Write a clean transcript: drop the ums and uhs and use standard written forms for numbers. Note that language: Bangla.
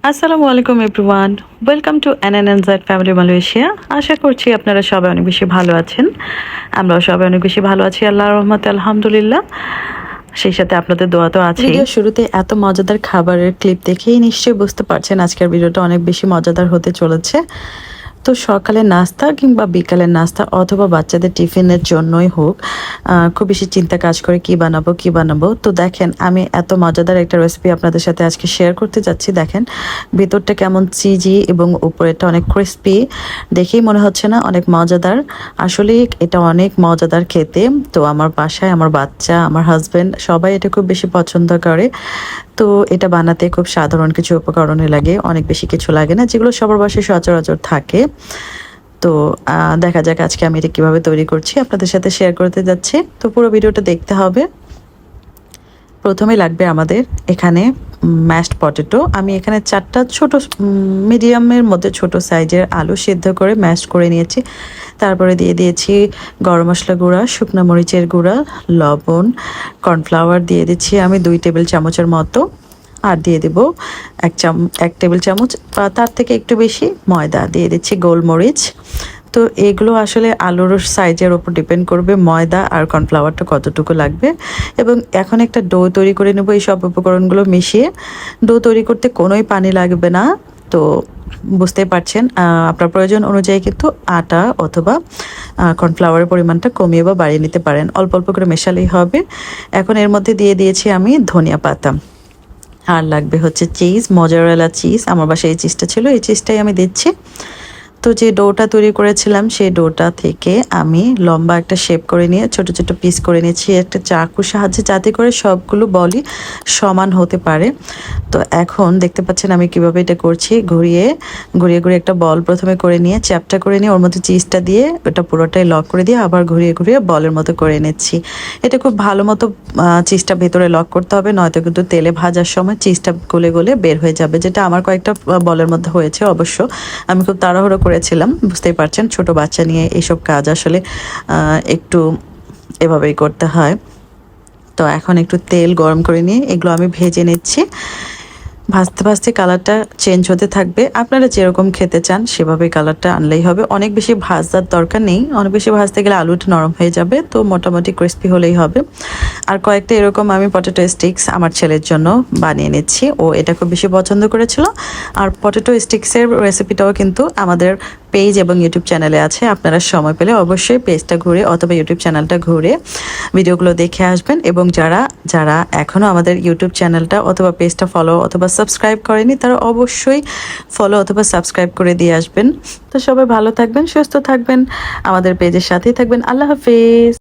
আসসালামু আলাইকুম everyone, welcome to NNZ family Malaysia. আশা করছি আপনারা সবাই অনেক বেশি ভালো আছেন। আমরাও সবাই অনেক বেশি ভালো আছি, আল্লাহর রহমতে, আলহামদুলিল্লাহ। সেই সাথে আপনাদের দোয়া তো আছে। ভিডিও শুরুতে এত মজাদার খাবারের ক্লিপ দেখেই নিশ্চয়ই বুঝতে পারছেন আজকের ভিডিওটা অনেক বেশি মজাদার হতে চলেছে। তো সকালে নাস্তা কিংবা বিকালের নাস্তা অথবা বাচ্চাদের টিফিনের জন্যই হোক, খুব বেশি চিন্তা কাজ করে কি বানাবো। তো দেখেন, আমি এত মজাদার একটা রেসিপি আপনাদের সাথে আজকে শেয়ার করতে যাচ্ছি। দেখেন ভেতরটা কেমন চিজি এবং উপরেটা অনেক ক্রিস্পি, দেখেই মনে হচ্ছে না অনেক মজাদার। আসলে এটা অনেক মজাদার খেতে। তো আমার বাসায় আমার বাচ্চা, আমার হাজব্যান্ড সবাই এটা খুব বেশি পছন্দ করে। তো এটা বানাতে খুব সাধারণ কিছু উপকরণই লাগে, অনেক বেশি কিছু লাগে না, যেগুলো সবার বাসায় সচরাচর থাকে। তো দেখা যাক আজকে আমি এটা কীভাবে তৈরি করছি, আপনাদের সাথে শেয়ার করতে যাচ্ছি। তো পুরো ভিডিওটা দেখতে হবে। প্রথমে লাগবে আমাদের এখানে ম্যাশড পটেটো। আমি এখানে 4টা ছোট মিডিয়ামের মধ্যে ছোট সাইজের আলু সিদ্ধ করে ম্যাশ করে নিয়েছি। তারপরে দিয়ে দিয়েছি গরম মশলা গুঁড়া, শুকনো মরিচের গুঁড়া, লবণ, কর্নফ্লাওয়ার দিয়ে দিচ্ছি আমি 2 টেবিল চামচের মতো। আর দিয়ে দেব 1 টেবিল চামচ বা তার থেকে একটু বেশি ময়দা। দিয়ে দিচ্ছি গোলমরিচ। তো এগুলো আসলে আলুর সাইজের ওপর ডিপেন্ড করবে ময়দা আর কর্নফ্লাওয়ারটা কতটুকু লাগবে। এবং এখন একটা ডো তৈরি করে নেব এই সব উপকরণগুলো মিশিয়ে। ডো তৈরি করতে কোনোই পানি লাগবে না। তো বুঝতেই পারছেন, আপনার প্রয়োজন অনুযায়ী কিন্তু আটা অথবা কর্নফ্লাওয়ারের পরিমাণটা কমিয়ে বা বাড়িয়ে নিতে পারেন, অল্প অল্প করে মেশালেই হবে। এখন এর মধ্যে দিয়ে দিয়েছি আমি ধনিয়া পাতা। আর লাগবে হচ্ছে চিজ, মজারেলা চিজ। আমার বাসায় এই চিজটা ছিল, এই চিজটাই আমি দিচ্ছি। তো যে ডোটা তৈরি করেছিলাম সেই ডোটা থেকে আমি লম্বা একটা শেপ করে নিয়ে ছোট ছোট পিস করে নিয়েছি একটা চাকুর সাহায্যে, যাতে করে সবগুলো বলই সমান হতে পারে। তো এখন দেখতে পাচ্ছেন আমি কিভাবে এটা করছি। ঘুরিয়ে ঘুরিয়ে ঘুরিয়ে একটা বল প্রথমে করে নিয়ে চ্যাপটা করে নিয়ে ওর মধ্যে চিজটা দিয়ে ওটা পুরোটাই লক করে দিয়ে আবার ঘুরিয়ে ঘুরিয়ে বলের মতো করে নিচ্ছি। এটা খুব ভালো মতো চিজটা ভেতরে লক করতে হবে, নয়তো কিন্তু তেলে ভাজার সময় চিজটা গলে গলে বের হয়ে যাবে, যেটা আমার কয়েকটা বলের মধ্যে হয়েছে। অবশ্য আমি খুব তাড়াহুড়ো করেছিলাম, বুঝতেই পারছেন ছোট বাচ্চা নিয়ে এইসব কাজ আসলে একটু এভাবেই করতে হয়। তো এখন একটু তেল গরম করে নিয়ে এগুলো আমি ভেজে নিচ্ছি। ভাজতে ভাজতে কালারটা চেঞ্জ হতে থাকবে। আপনারা যেরকম খেতে চান সেভাবে কালারটা আনলেই হবে, অনেক বেশি ভাজার দরকার নেই। অনেক বেশি ভাজতে গেলে আলুটা নরম হয়ে যাবে। তো মোটামুটি ক্রিস্পি হলেই হবে। আর কয়েকটা এরকম আমি পটেটো স্টিক্স আমার ছেলের জন্য বানিয়ে নিচ্ছি, ও এটা খুব বেশি পছন্দ করেছিল। আর পটেটো স্টিক্সের রেসিপিটাও কিন্তু আমাদের পেজ এবং ইউটিউব চ্যানেলে আছে। আপনারা সময় পেলে অবশ্যই পেজটা ঘুরে অথবা ইউটিউব চ্যানেলটা ঘুরে ভিডিওগুলো দেখে আসবেন। এবং যারা যারা এখনও আমাদের ইউটিউব চ্যানেলটা অথবা পেজটা ফলো অথবা সাবস্ক্রাইব করেনি, তারা অবশ্যই ফলো অথবা সাবস্ক্রাইব করে দিয়ে আসবেন। তো সবাই ভালো থাকবেন, সুস্থ থাকবেন, আমাদের পেজের সাথেই থাকবেন। আল্লাহ হাফেজ।